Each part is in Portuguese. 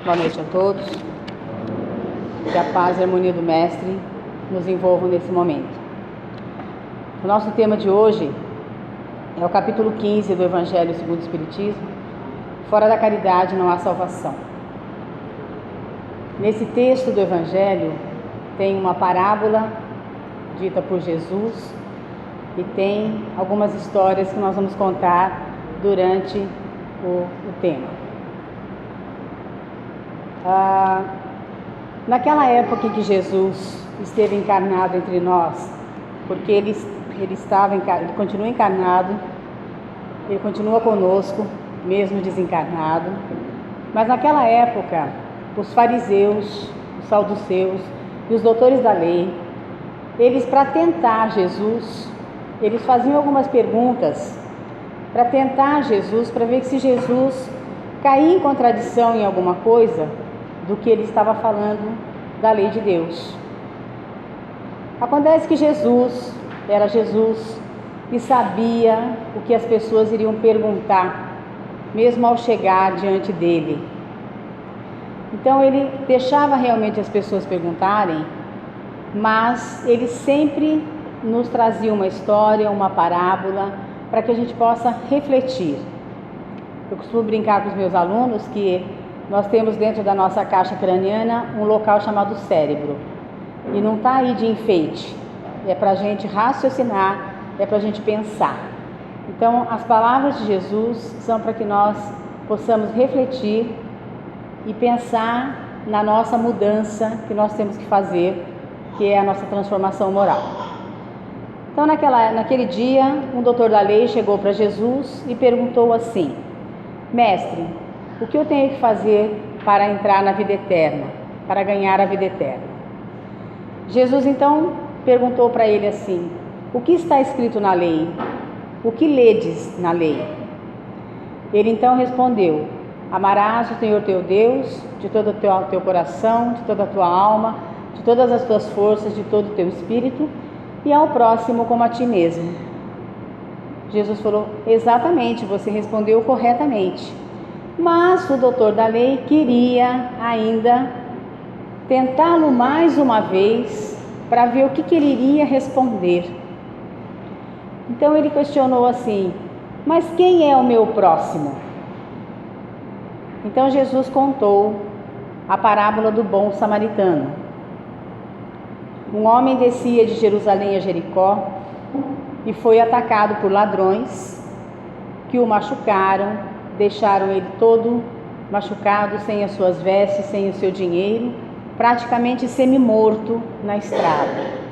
Boa noite a todos. Que a paz e a harmonia do Mestre nos envolvam nesse momento. O nosso tema de hoje é o capítulo 15 do Evangelho segundo o Espiritismo. Fora da caridade não há salvação. Nesse texto do Evangelho tem uma parábola dita por Jesus e tem algumas histórias que nós vamos contar durante o tema. Naquela época em que Jesus esteve encarnado entre nós, porque ele continua encarnado, ele continua conosco, mesmo desencarnado, mas naquela época, os fariseus, os saduceus e os doutores da lei, eles, para tentar Jesus, eles faziam algumas perguntas para tentar Jesus, para ver se Jesus caía em contradição em alguma coisa do que ele estava falando da lei de Deus. Acontece que Jesus era Jesus e sabia o que as pessoas iriam perguntar, mesmo ao chegar diante dele. Então ele deixava realmente as pessoas perguntarem, mas ele sempre nos trazia uma história, uma parábola, para que a gente possa refletir. Eu costumo brincar com os meus alunos que nós temos dentro da nossa caixa craniana um local chamado cérebro. E não está aí de enfeite. É para a gente raciocinar, é para a gente pensar. Então, as palavras de Jesus são para que nós possamos refletir e pensar na nossa mudança que nós temos que fazer, que é a nossa transformação moral. Então, naquele dia, um doutor da lei chegou para Jesus e perguntou assim: Mestre, o que eu tenho que fazer para entrar na vida eterna, para ganhar a vida eterna? Jesus então perguntou para ele assim: o que está escrito na lei? O que ledes na lei? Ele então respondeu: amarás o Senhor teu Deus de todo o teu coração, de toda a tua alma, de todas as tuas forças, de todo o teu espírito, e ao próximo como a ti mesmo. Jesus falou: exatamente, você respondeu corretamente. Mas o doutor da lei queria ainda tentá-lo mais uma vez para ver o que ele iria responder. Então ele questionou assim: mas quem é o meu próximo? Então Jesus contou a parábola do bom samaritano. Um homem descia de Jerusalém a Jericó e foi atacado por ladrões que o machucaram, deixaram ele todo machucado, sem as suas vestes, sem o seu dinheiro, praticamente semi-morto na estrada.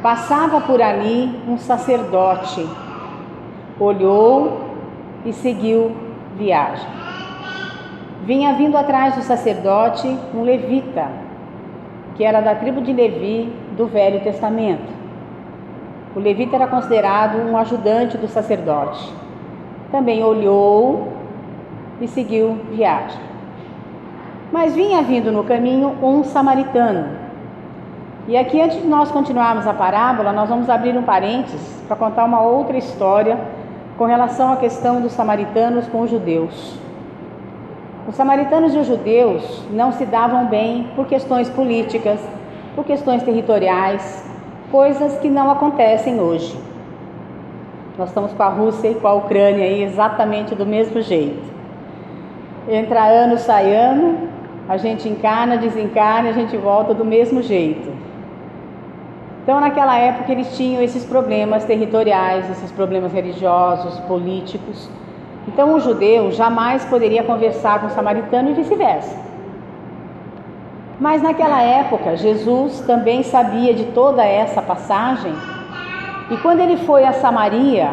Passava por ali um sacerdote, olhou e seguiu viagem. Vinha vindo atrás do sacerdote um levita, que era da tribo de Levi do Velho Testamento. O levita era considerado um ajudante do sacerdote. Também olhou e seguiu viagem. Mas vinha vindo no caminho um samaritano. E aqui, antes de nós continuarmos a parábola, nós vamos abrir um parênteses para contar uma outra história com relação à questão dos samaritanos com os judeus. Os samaritanos e os judeus não se davam bem por questões políticas, por questões territoriais, coisas que não acontecem hoje. Nós estamos com a Rússia e com a Ucrânia aí exatamente do mesmo jeito. Entra ano, sai ano, a gente encarna, desencarna, a gente volta do mesmo jeito. Então, naquela época, eles tinham esses problemas territoriais, esses problemas religiosos, políticos. Então, o judeu jamais poderia conversar com o samaritano e vice-versa. Mas, naquela época, Jesus também sabia de toda essa passagem. E quando ele foi a Samaria,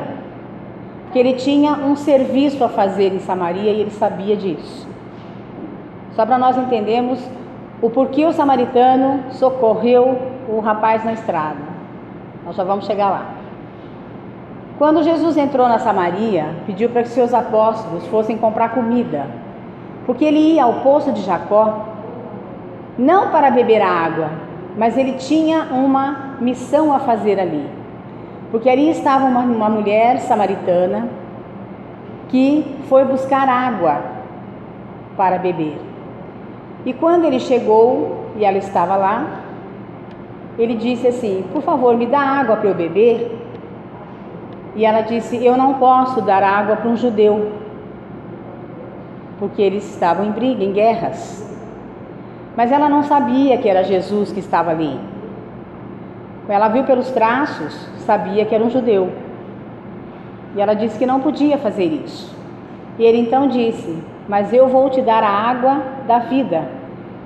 que ele tinha um serviço a fazer em Samaria e ele sabia disso. Só para nós entendermos o porquê o samaritano socorreu o rapaz na estrada. Nós já vamos chegar lá. Quando Jesus entrou na Samaria, pediu para que seus apóstolos fossem comprar comida, porque ele ia ao poço de Jacó, não para beber a água, mas ele tinha uma missão a fazer ali. porque ali estava uma mulher samaritana que foi buscar água para beber. E quando ele chegou e ela estava lá, ele disse assim: por favor, me dá água para eu beber. E ela disse: eu não posso dar água para um judeu, porque eles estavam em briga, em guerras. Mas ela não sabia que era Jesus que estava ali. Ela viu pelos traços, sabia que era um judeu. E ela disse que não podia fazer isso. E ele então disse: mas eu vou te dar a água da vida,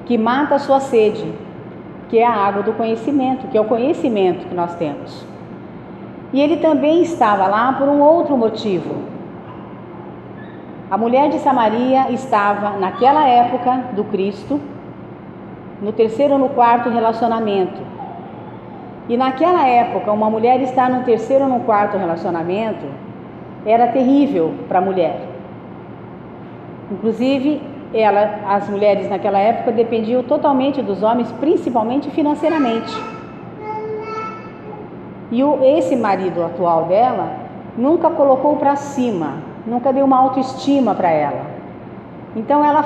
que mata a sua sede, que é a água do conhecimento, que é o conhecimento que nós temos. E ele também estava lá por um outro motivo. A mulher de Samaria estava, naquela época do Cristo, no terceiro ou no quarto relacionamento. E naquela época, uma mulher estar no terceiro ou no quarto relacionamento era terrível para a mulher. Inclusive, as mulheres naquela época dependiam totalmente dos homens, principalmente financeiramente. E esse marido atual dela nunca colocou para cima, nunca deu uma autoestima para ela. Então ela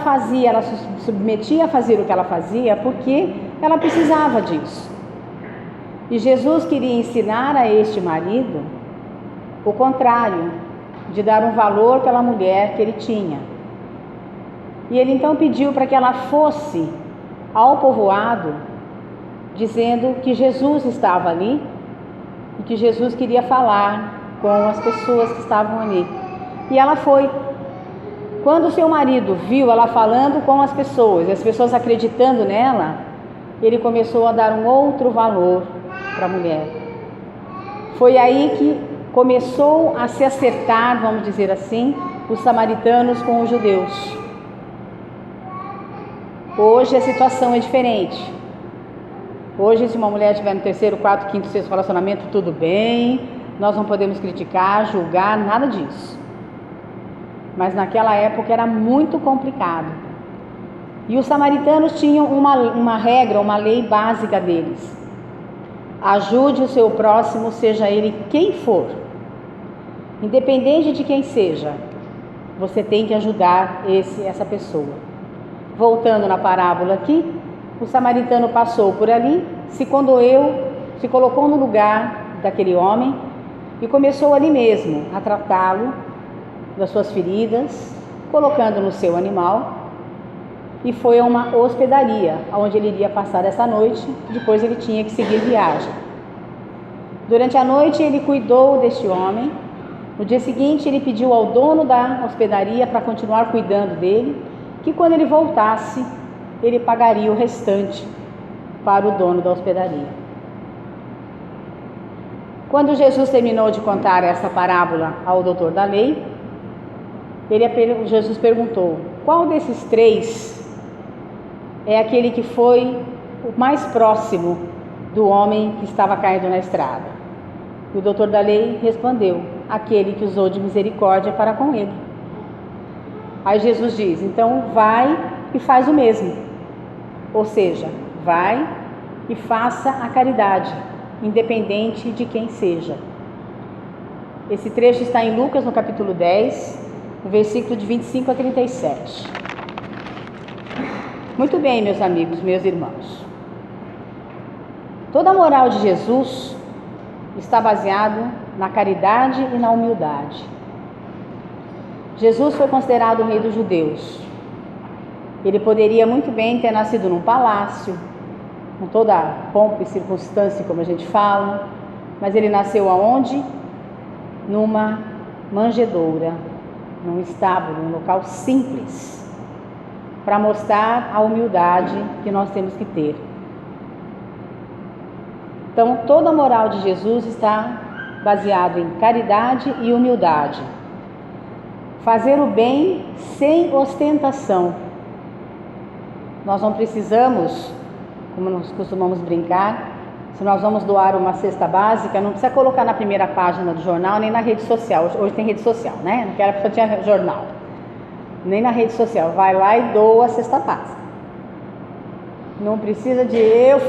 se submetia a fazer o que ela fazia porque ela precisava disso. E Jesus queria ensinar a este marido o contrário, de dar um valor pela mulher que ele tinha. E ele então pediu para que ela fosse ao povoado, dizendo que Jesus estava ali e que Jesus queria falar com as pessoas que estavam ali. E ela foi. Quando o seu marido viu ela falando com as pessoas acreditando nela, ele começou a dar um outro valor para a mulher. Foi aí que começou a se acertar, vamos dizer assim, os samaritanos com os judeus. Hoje a situação é diferente. Hoje, se uma mulher estiver no terceiro, quarto, quinto, sexto relacionamento, tudo bem, nós não podemos criticar, julgar, nada disso. Mas naquela época era muito complicado. E os samaritanos tinham uma regra, uma lei básica deles: ajude o seu próximo, seja ele quem for, independente de quem seja, você tem que ajudar essa pessoa. Voltando na parábola aqui, o samaritano passou por ali, se condoeu, se colocou no lugar daquele homem e começou ali mesmo a tratá-lo das suas feridas, colocando no seu animal, e foi a uma hospedaria, onde ele iria passar essa noite, depois ele tinha que seguir viagem. Durante a noite ele cuidou deste homem. No dia seguinte ele pediu ao dono da hospedaria para continuar cuidando dele, que quando ele voltasse, ele pagaria o restante para o dono da hospedaria. Quando Jesus terminou de contar essa parábola ao doutor da lei, Jesus perguntou: qual desses três é aquele que foi o mais próximo do homem que estava caído na estrada? E o doutor da lei respondeu: aquele que usou de misericórdia para com ele. Aí Jesus diz: então vai e faz o mesmo. Ou seja, vai e faça a caridade, independente de quem seja. Esse trecho está em Lucas, no capítulo 10, no versículo de 25 a 37. Muito bem, meus amigos, meus irmãos. Toda a moral de Jesus está baseada na caridade e na humildade. Jesus foi considerado o rei dos judeus. Ele poderia muito bem ter nascido num palácio, com toda a pompa e circunstância, como a gente fala, mas ele nasceu aonde? Numa manjedoura, num estábulo, num local simples, para mostrar a humildade que nós temos que ter. Então, toda a moral de Jesus está baseada em caridade e humildade. Fazer o bem sem ostentação. Nós não precisamos, como nós costumamos brincar, se nós vamos doar uma cesta básica, não precisa colocar na primeira página do jornal, nem na rede social. Hoje tem rede social, né? Naquela época tinha jornal. Nem na rede social. Vai lá e doa a cesta básica. Não precisa de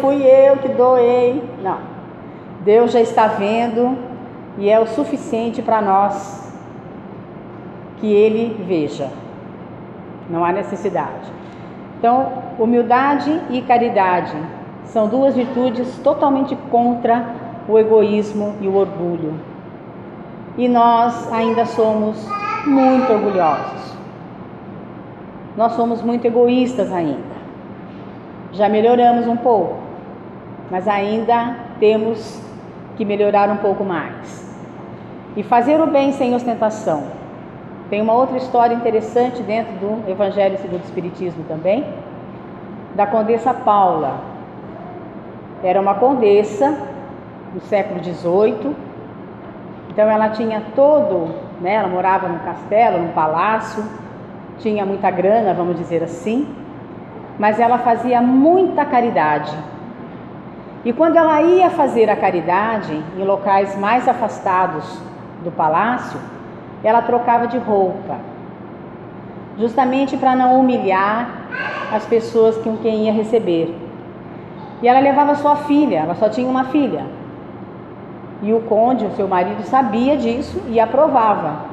fui eu que doei. Não. Deus já está vendo e é o suficiente para nós que Ele veja. Não há necessidade. Então, humildade e caridade são duas virtudes totalmente contra o egoísmo e o orgulho. E nós ainda somos muito orgulhosos. Nós somos muito egoístas ainda. Já melhoramos um pouco, mas ainda temos que melhorar um pouco mais. E fazer o bem sem ostentação. Tem uma outra história interessante dentro do Evangelho segundo o Espiritismo também, da Condessa Paula. Era uma condessa do século XVIII, então ela tinha ela morava num castelo, num palácio, tinha muita grana, vamos dizer assim, mas ela fazia muita caridade. E quando ela ia fazer a caridade em locais mais afastados do palácio, ela trocava de roupa, justamente para não humilhar as pessoas com quem ia receber. E ela levava sua filha, ela só tinha uma filha. E o conde, o seu marido, sabia disso e aprovava.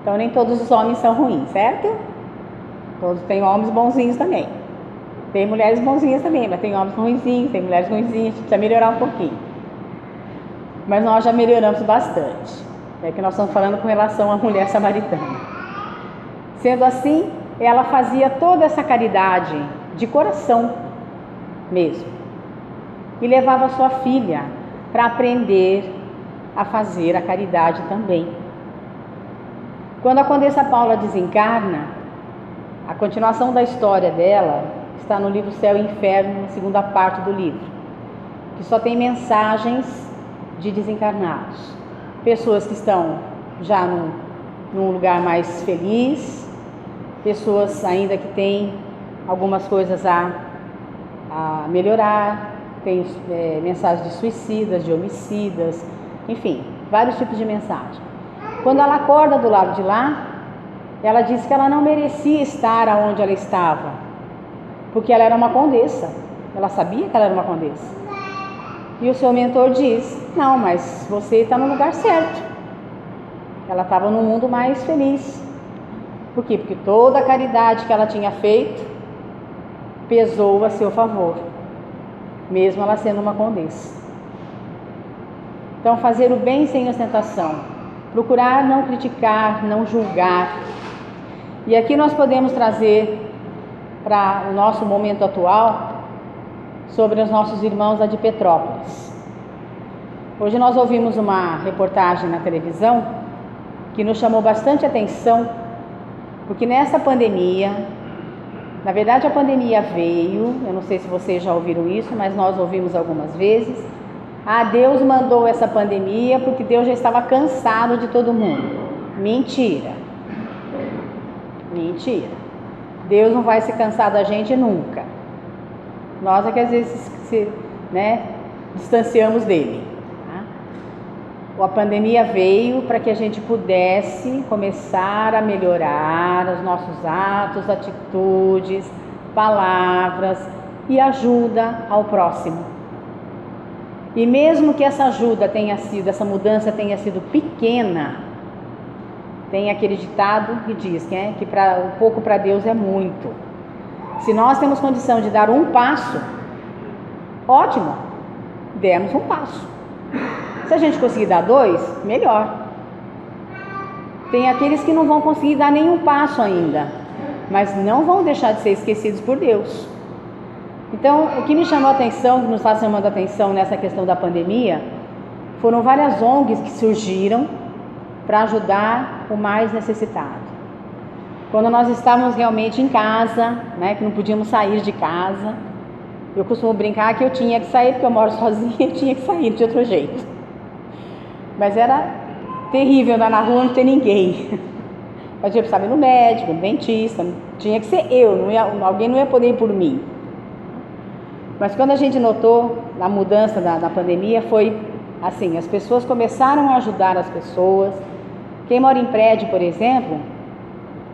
Então nem todos os homens são ruins, certo? Todos tem homens bonzinhos também. Tem mulheres bonzinhas também, mas tem homens ruinzinhos, tem mulheres ruinzinhas, a gente precisa melhorar um pouquinho. Mas nós já melhoramos bastante. É que nós estamos falando com relação à mulher samaritana. Sendo assim, ela fazia toda essa caridade de coração mesmo. E levava sua filha para aprender a fazer a caridade também. Quando a Condessa Paula desencarna, a continuação da história dela está no livro Céu e Inferno, na segunda parte do livro, que só tem mensagens de desencarnados. Pessoas que estão já num lugar mais feliz, pessoas ainda que têm algumas coisas a melhorar, tem mensagens de suicidas, de homicidas, enfim, vários tipos de mensagem. Quando ela acorda do lado de lá, ela diz que ela não merecia estar onde ela estava, porque ela era uma condessa, ela sabia que ela era uma condessa. E o seu mentor diz, não, mas você está no lugar certo. Ela estava num mundo mais feliz. Por quê? Porque toda a caridade que ela tinha feito pesou a seu favor, mesmo ela sendo uma condessa. Então, fazer o bem sem ostentação, procurar não criticar, não julgar. E aqui nós podemos trazer para o nosso momento atual sobre os nossos irmãos lá de Petrópolis. Hoje nós ouvimos uma reportagem na televisão que nos chamou bastante atenção, porque nessa pandemia, na verdade a pandemia veio, eu não sei se vocês já ouviram isso, mas nós ouvimos algumas vezes, Deus mandou essa pandemia porque Deus já estava cansado de todo mundo. Mentira. Mentira. Deus não vai se cansar da gente nunca. Nós é que às vezes distanciamos dele. Tá? A pandemia veio para que a gente pudesse começar a melhorar os nossos atos, atitudes, palavras e ajuda ao próximo. E mesmo que essa essa mudança tenha sido pequena, tem aquele ditado que diz que um pouco para Deus é muito. Se nós temos condição de dar um passo, ótimo, demos um passo. Se a gente conseguir dar 2, melhor. Tem aqueles que não vão conseguir dar nenhum passo ainda, mas não vão deixar de ser esquecidos por Deus. Então, o que me chamou a atenção, que nos está chamando a atenção nessa questão da pandemia, foram várias ONGs que surgiram para ajudar o mais necessitado. Quando nós estávamos realmente em casa, que não podíamos sair de casa, eu costumo brincar que eu tinha que sair, porque eu moro sozinha, eu tinha que sair de outro jeito. Mas era terrível andar na rua, não ter ninguém. Mas eu precisava ir no médico, no dentista, tinha que ser eu, alguém não ia poder ir por mim. Mas quando a gente notou a mudança da pandemia, foi assim, as pessoas começaram a ajudar as pessoas. Quem mora em prédio, por exemplo,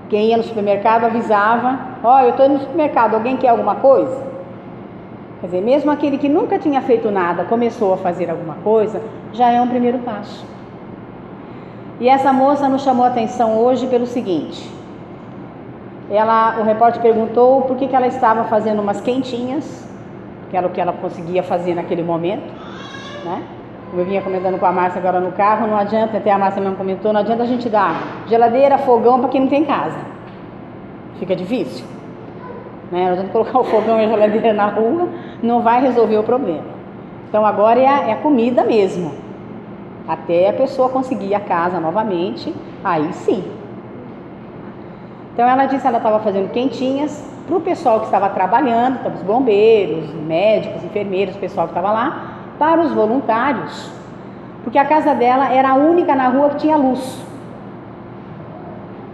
quem ia no supermercado avisava, eu estou no supermercado, alguém quer alguma coisa? Quer dizer, mesmo aquele que nunca tinha feito nada, começou a fazer alguma coisa, já é um primeiro passo. E essa moça nos chamou a atenção hoje pelo seguinte: o repórter perguntou por que ela estava fazendo umas quentinhas, que era o que ela conseguia fazer naquele momento, né? Como eu vinha comentando com a Márcia agora no carro, não adianta, até a Márcia mesmo comentou, não adianta a gente dar geladeira, fogão para quem não tem casa. Fica difícil, né? Não adianta colocar o fogão e a geladeira na rua, não vai resolver o problema. Então agora é a comida mesmo, até a pessoa conseguir a casa novamente, aí sim. Então ela disse que ela estava fazendo quentinhas para o pessoal que estava trabalhando, para os bombeiros, médicos, enfermeiros, o pessoal que estava lá, para os voluntários, porque a casa dela era a única na rua que tinha luz.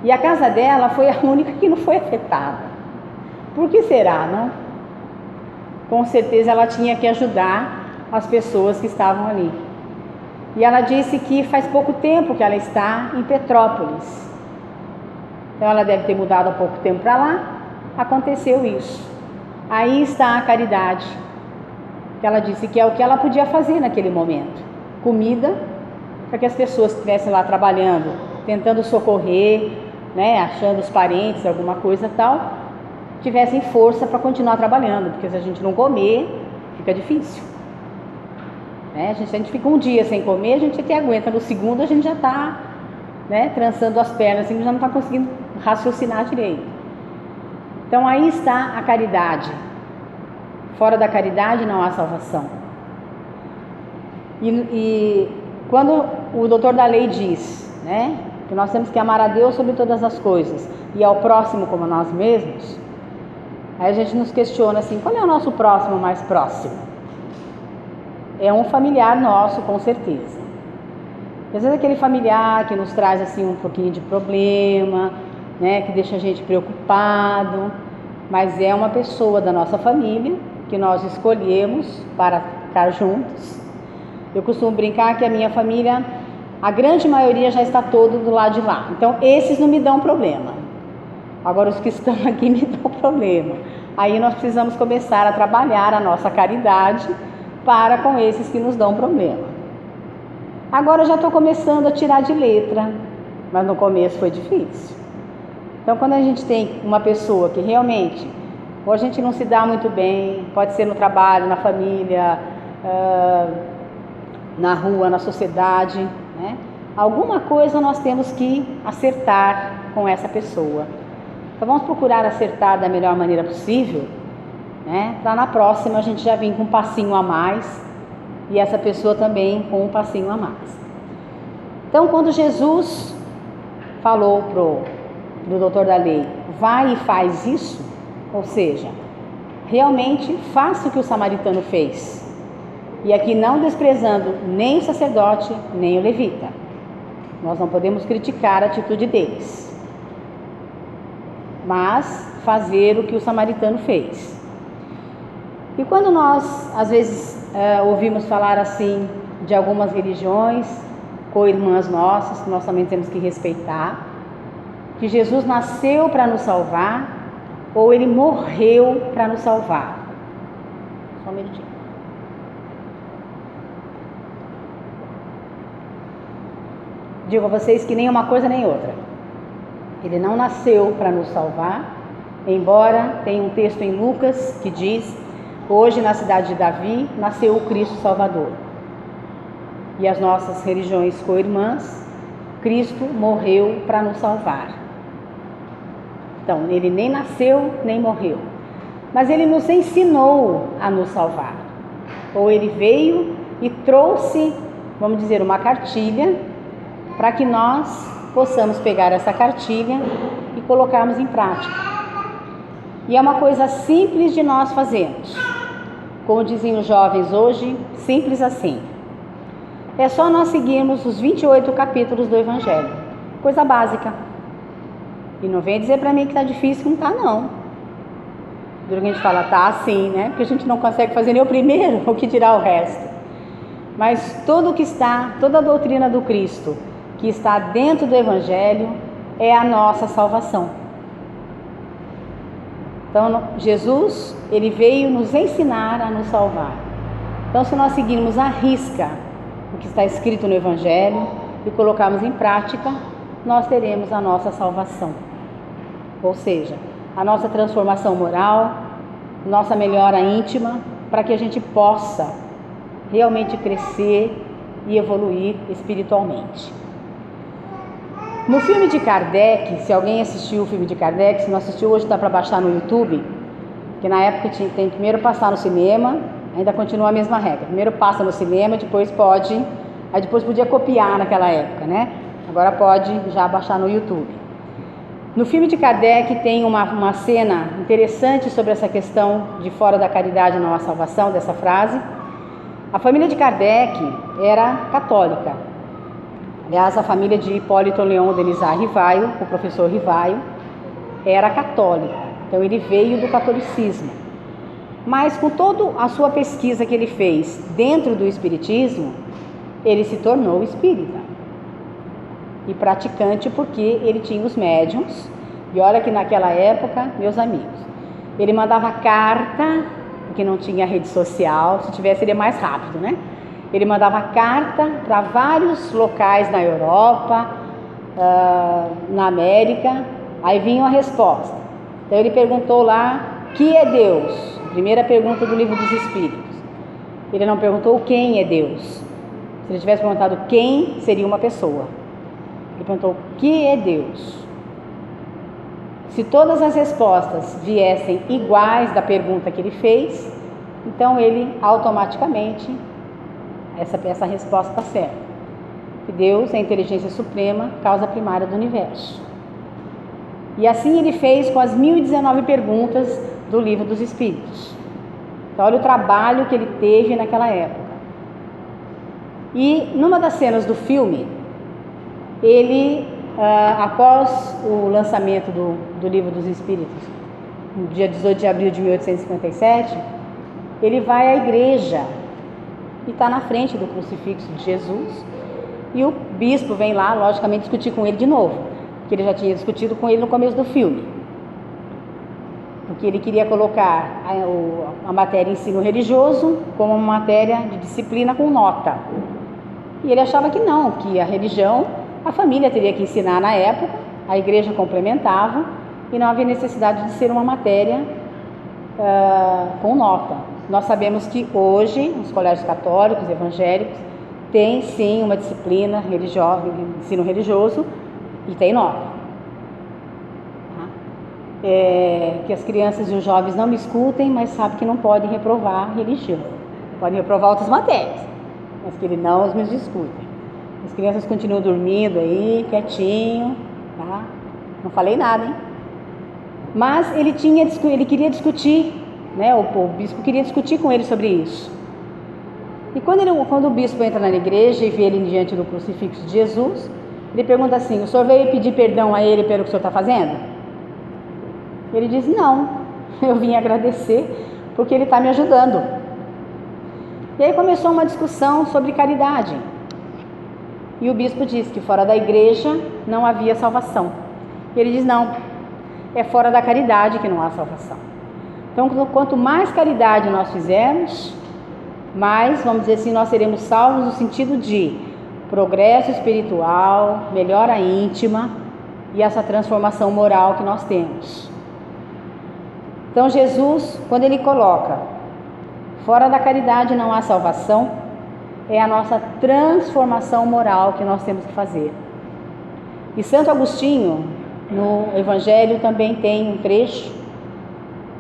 E a casa dela foi a única que não foi afetada. Por que será, não? Com certeza ela tinha que ajudar as pessoas que estavam ali. E ela disse que faz pouco tempo que ela está em Petrópolis. Então ela deve ter mudado há pouco tempo para lá, aconteceu isso. Aí está a caridade. Ela disse que é o que ela podia fazer naquele momento. Comida, para que as pessoas que estivessem lá trabalhando, tentando socorrer, né, achando os parentes, alguma coisa tal, tivessem força para continuar trabalhando, porque se a gente não comer, fica difícil. Né? Se a gente fica um dia sem comer, a gente até aguenta, no segundo a gente já está, né, trançando as pernas, assim, já não está conseguindo raciocinar direito. Então aí está a caridade. Fora da caridade não há salvação. E quando o doutor da lei diz, né, que nós temos que amar a Deus sobre todas as coisas e ao próximo como a nós mesmos, aí a gente nos questiona assim, qual é o nosso próximo mais próximo? É um familiar nosso, com certeza. Às vezes aquele familiar que nos traz assim um pouquinho de problema, né, que deixa a gente preocupado, mas é uma pessoa da nossa família que nós escolhemos para ficar juntos. Eu costumo brincar que a minha família, a grande maioria já está todo do lado de lá. Então esses não me dão problema. Agora os que estão aqui me dão problema. Aí nós precisamos começar a trabalhar a nossa caridade para com esses que nos dão problema. Agora eu já estou começando a tirar de letra, mas no começo foi difícil. Então quando a gente tem uma pessoa que realmente, ou a gente não se dá muito bem, pode ser no trabalho, na família, na rua, na sociedade, né? Alguma coisa nós temos que acertar com essa pessoa. Então vamos procurar acertar da melhor maneira possível, né? Para na próxima a gente já vir com um passinho a mais e essa pessoa também com um passinho a mais. Então quando Jesus falou pro doutor da lei, vai e faz isso, ou seja, realmente faça o que o samaritano fez. E aqui não desprezando nem o sacerdote, nem o levita. Nós não podemos criticar a atitude deles, mas fazer o que o samaritano fez. E quando nós, às vezes, ouvimos falar assim de algumas religiões, co-irmãs nossas, que nós também temos que respeitar, que Jesus nasceu para nos salvar, ou ele morreu para nos salvar. Só um minutinho. Digo a vocês que nem uma coisa nem outra. Ele não nasceu para nos salvar, embora tenha um texto em Lucas que diz: hoje na cidade de Davi nasceu o Cristo Salvador. E as nossas religiões co-irmãs, Cristo morreu para nos salvar. Então, ele nem nasceu, nem morreu. Mas ele nos ensinou a nos salvar. Ou ele veio e trouxe, vamos dizer, uma cartilha, para que nós possamos pegar essa cartilha e colocarmos em prática. E é uma coisa simples de nós fazermos. Como diziam os jovens hoje, simples assim. É só nós seguirmos os 28 capítulos do Evangelho. Coisa básica. E não vem dizer para mim que está difícil, não está não. Durante a gente fala, tá assim, né? Porque a gente não consegue fazer nem o primeiro, o que dirá o resto. Mas tudo o que está, toda a doutrina do Cristo, que está dentro do Evangelho, é a nossa salvação. Então, Jesus, ele veio nos ensinar a nos salvar. Então, se nós seguirmos à risca o que está escrito no Evangelho e colocarmos em prática, nós teremos a nossa salvação. Ou seja, a nossa transformação moral, nossa melhora íntima, para que a gente possa realmente crescer e evoluir espiritualmente. No filme de Kardec, se alguém assistiu o filme de Kardec, se não assistiu, hoje está para baixar no YouTube, que na época tem que primeiro passar no cinema, ainda continua a mesma regra. Primeiro passa no cinema, depois podia copiar naquela época, né? Agora pode já baixar no YouTube. No filme de Kardec tem uma cena interessante sobre essa questão de fora da caridade não há salvação, dessa frase. A família de Kardec era católica. Aliás, a família de Hipólito Leon Denisard Rivaio, o professor Rivaio, era católica. Então ele veio do catolicismo. Mas com toda a sua pesquisa que ele fez dentro do espiritismo, ele se tornou espírita. E praticante porque ele tinha os médiuns. E olha que naquela época, meus amigos, ele mandava carta, porque não tinha rede social, se tivesse seria mais rápido, né? Ele mandava carta para vários locais na Europa, na América, aí vinha a resposta. Então ele perguntou lá, que é Deus? Primeira pergunta do Livro dos Espíritos. Ele não perguntou quem é Deus. Se ele tivesse perguntado quem, seria uma pessoa. Ele perguntou, o que é Deus? Se todas as respostas viessem iguais da pergunta que ele fez, então ele automaticamente, essa resposta está certa. Que Deus é a inteligência suprema, causa primária do universo. E assim ele fez com as 1019 perguntas do Livro dos Espíritos. Então olha o trabalho que ele teve naquela época. E numa das cenas do filme, ele, após o lançamento do Livro dos Espíritos, no dia 18 de abril de 1857, ele vai à igreja e está na frente do crucifixo de Jesus, e o bispo vem lá, logicamente, discutir com ele de novo, porque ele já tinha discutido com ele no começo do filme, porque ele queria colocar a matéria ensino religioso como uma matéria de disciplina com nota, e ele achava que não, que a religião a família teria que ensinar na época, a igreja complementava e não havia necessidade de ser uma matéria com nota. Nós sabemos que hoje os colégios católicos, evangélicos, têm sim uma disciplina religiosa, ensino religioso, e tem nota. Que as crianças e os jovens não me escutem, mas sabem que não podem reprovar a religião. Podem reprovar outras matérias, mas que ele não os me escutem. As crianças continuam dormindo aí, quietinho, tá? Não falei nada, hein? Mas ele queria discutir, né? O bispo queria discutir com ele sobre isso. E quando o bispo entra na igreja e vê ele diante do crucifixo de Jesus, ele pergunta assim, o senhor veio pedir perdão a ele pelo que o senhor está fazendo? Ele diz, não, eu vim agradecer porque ele está me ajudando. E aí começou uma discussão sobre caridade. E o bispo disse que fora da igreja não havia salvação. E ele diz, não, é fora da caridade que não há salvação. Então, quanto mais caridade nós fizermos, mais, vamos dizer assim, nós seremos salvos no sentido de progresso espiritual, melhora íntima e essa transformação moral que nós temos. Então, Jesus, quando ele coloca, fora da caridade não há salvação, é a nossa transformação moral que nós temos que fazer. E Santo Agostinho, no Evangelho, também tem um trecho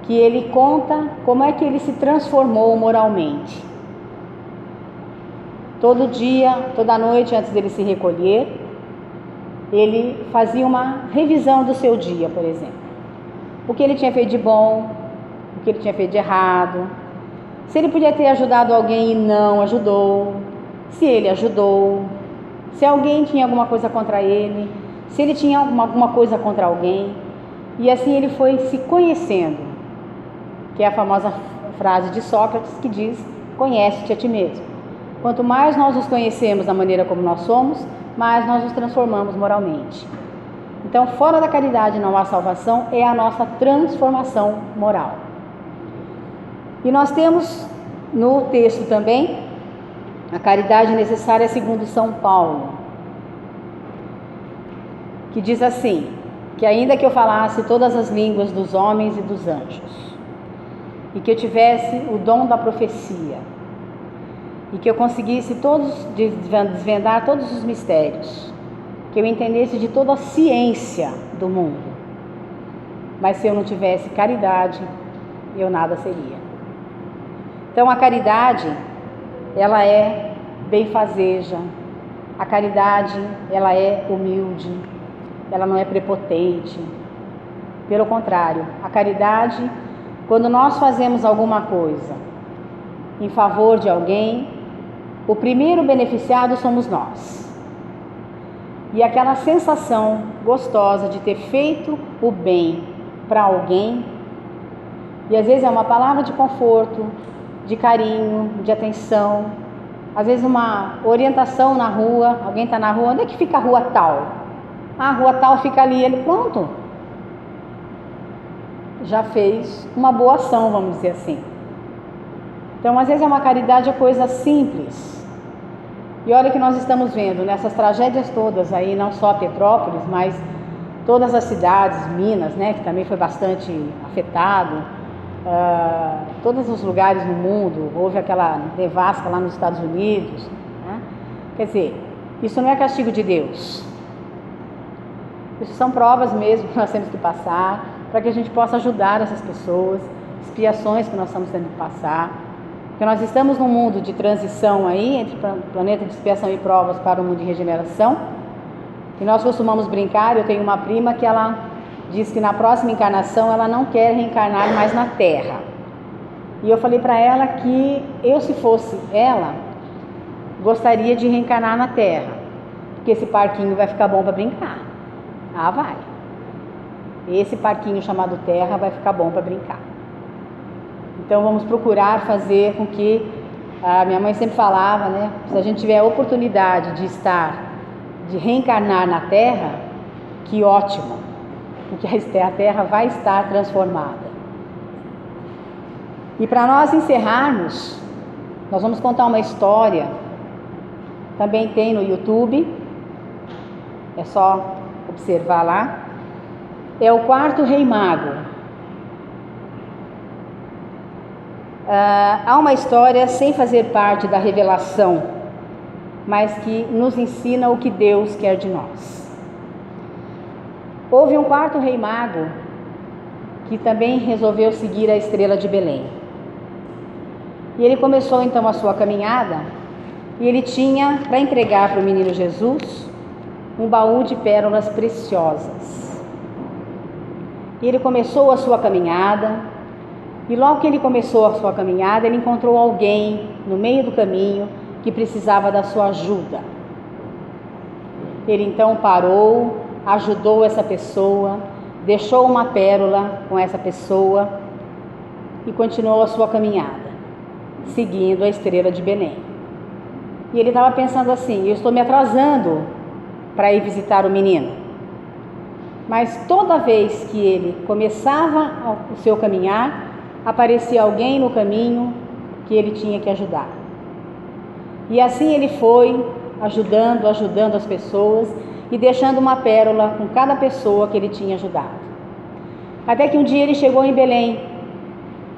que ele conta como é que ele se transformou moralmente. Todo dia, toda noite, antes dele se recolher, ele fazia uma revisão do seu dia, por exemplo. O que ele tinha feito de bom, o que ele tinha feito de errado, se ele podia ter ajudado alguém e não ajudou, se ele ajudou, se alguém tinha alguma coisa contra ele, se ele tinha alguma coisa contra alguém. E assim ele foi se conhecendo, que é a famosa frase de Sócrates que diz, conhece-te a ti mesmo. Quanto mais nós nos conhecemos da maneira como nós somos, mais nós nos transformamos moralmente. Então, fora da caridade não há salvação, é a nossa transformação moral. E nós temos no texto também a caridade necessária segundo São Paulo, que diz assim, que ainda que eu falasse todas as línguas dos homens e dos anjos, e que eu tivesse o dom da profecia, e que eu conseguisse desvendar todos os mistérios, que eu entendesse de toda a ciência do mundo, mas se eu não tivesse caridade, eu nada seria. Então a caridade, ela é benfazeja, a caridade, ela é humilde, ela não é prepotente. Pelo contrário, a caridade, quando nós fazemos alguma coisa em favor de alguém, o primeiro beneficiado somos nós. E aquela sensação gostosa de ter feito o bem para alguém, e às vezes é uma palavra de conforto, de carinho, de atenção, às vezes uma orientação na rua, alguém está na rua, onde é que fica a rua tal? Ah, a rua tal fica ali, ele pronto. Já fez uma boa ação, vamos dizer assim. Então, às vezes é uma caridade, é coisa simples. E olha que nós estamos vendo nessas tragédias todas aí, não só Petrópolis, mas todas as cidades, Minas, né, que também foi bastante afetado, todos os lugares no mundo, houve aquela nevasca lá nos Estados Unidos, né? Quer dizer, isso não é castigo de Deus. Isso são provas mesmo que nós temos que passar para que a gente possa ajudar essas pessoas, expiações que nós estamos tendo que passar, porque nós estamos num mundo de transição aí, entre planeta de expiação e provas para o mundo de regeneração, e nós costumamos brincar, eu tenho uma prima que ela diz que na próxima encarnação ela não quer reencarnar mais na Terra. E eu falei para ela que eu, se fosse ela, gostaria de reencarnar na Terra, porque esse parquinho vai ficar bom para brincar. Ah, vai. Esse parquinho chamado Terra vai ficar bom para brincar. Então vamos procurar fazer com que, a minha mãe sempre falava, né, se a gente tiver a oportunidade de reencarnar na Terra, que ótimo, porque a Terra vai estar transformada. E para nós encerrarmos, nós vamos contar uma história, também tem no YouTube, é só observar lá. É o quarto rei mago. Há uma história sem fazer parte da revelação, mas que nos ensina o que Deus quer de nós. Houve um quarto rei mago que também resolveu seguir a estrela de Belém. E ele começou então a sua caminhada, e ele tinha para entregar para o menino Jesus um baú de pérolas preciosas. E ele começou a sua caminhada, e logo que ele começou a sua caminhada, ele encontrou alguém no meio do caminho que precisava da sua ajuda. Ele então parou, ajudou essa pessoa, deixou uma pérola com essa pessoa e continuou a sua caminhada, seguindo a estrela de Belém. E ele estava pensando assim: eu estou me atrasando para ir visitar o menino. Mas toda vez que ele começava o seu caminhar, aparecia alguém no caminho que ele tinha que ajudar. E assim ele foi ajudando as pessoas e deixando uma pérola com cada pessoa que ele tinha ajudado. Até que um dia ele chegou em Belém,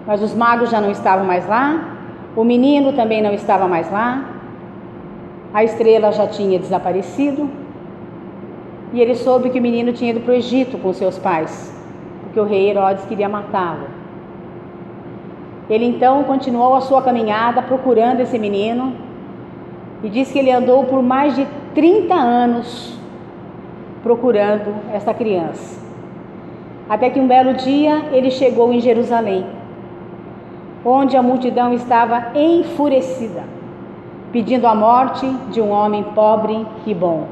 mas os magos já não estavam mais lá, o menino também não estava mais lá, a estrela já tinha desaparecido, e ele soube que o menino tinha ido para o Egito com seus pais, porque o rei Herodes queria matá-lo. Ele então continuou a sua caminhada procurando esse menino, e diz que ele andou por mais de 30 anos procurando essa criança. Até que um belo dia ele chegou em Jerusalém, onde a multidão estava enfurecida, pedindo a morte de um homem pobre e bom.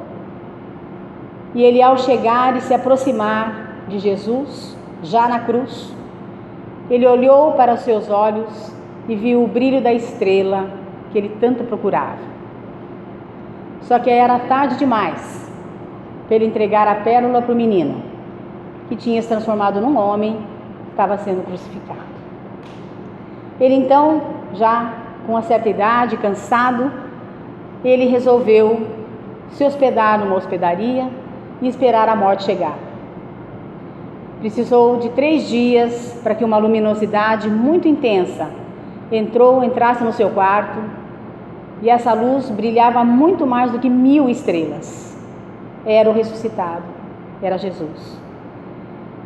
E ele, ao chegar e se aproximar de Jesus, já na cruz, ele olhou para os seus olhos e viu o brilho da estrela que ele tanto procurava. Só que era tarde demais. para ele entregar a pérola para o menino, que tinha se transformado num homem, que estava sendo crucificado. Ele então, já com uma certa idade, cansado, ele resolveu se hospedar numa hospedaria e esperar a morte chegar. Precisou de 3 dias para que uma luminosidade muito intensa entrasse no seu quarto, e essa luz brilhava muito mais do que 1000 estrelas. Era o ressuscitado, era Jesus.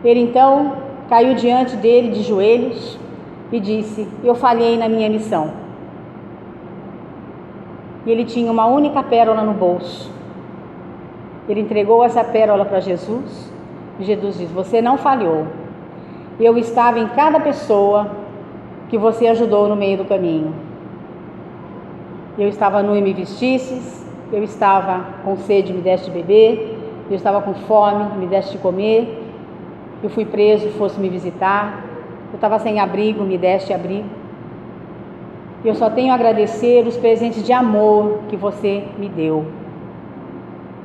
Ele então caiu diante dele de joelhos e disse: eu falhei na minha missão. E ele tinha uma única pérola no bolso. Ele entregou essa pérola para Jesus, e Jesus disse: você não falhou. Eu estava em cada pessoa que você ajudou no meio do caminho. Eu estava nu e me vestistes, eu estava com sede e me deste de beber, eu estava com fome e me deste de comer, eu fui preso e fosse me visitar, eu estava sem abrigo, me deste abrigo. Eu só tenho a agradecer os presentes de amor que você me deu.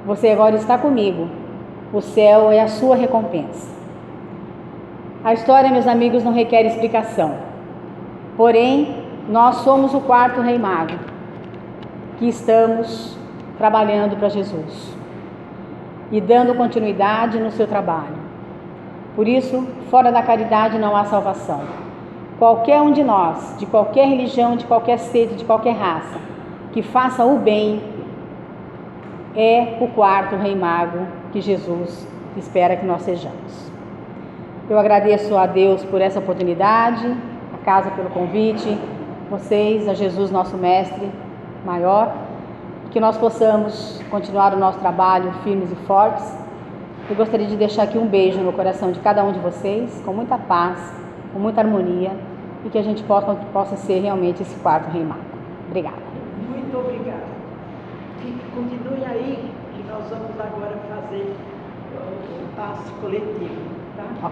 Você agora está comigo, o céu é a sua recompensa. A história, meus amigos, não requer explicação, porém, nós somos o 4º Rei Mago, que estamos trabalhando para Jesus e dando continuidade no seu trabalho. Por isso, fora da caridade não há salvação. Qualquer um de nós, de qualquer religião, de qualquer seita, de qualquer raça, que faça o bem, é o 4º Rei Mago que Jesus espera que nós sejamos. Eu agradeço a Deus por essa oportunidade, a casa pelo convite, vocês, a Jesus, nosso Mestre maior, que nós possamos continuar o nosso trabalho firmes e fortes. Eu gostaria de deixar aqui um beijo no coração de cada um de vocês, com muita paz, com muita harmonia, e que a gente possa ser realmente esse 4º Rei Mago. Obrigada. Muito obrigada. Continue aí, que nós vamos agora fazer o passe coletivo, tá?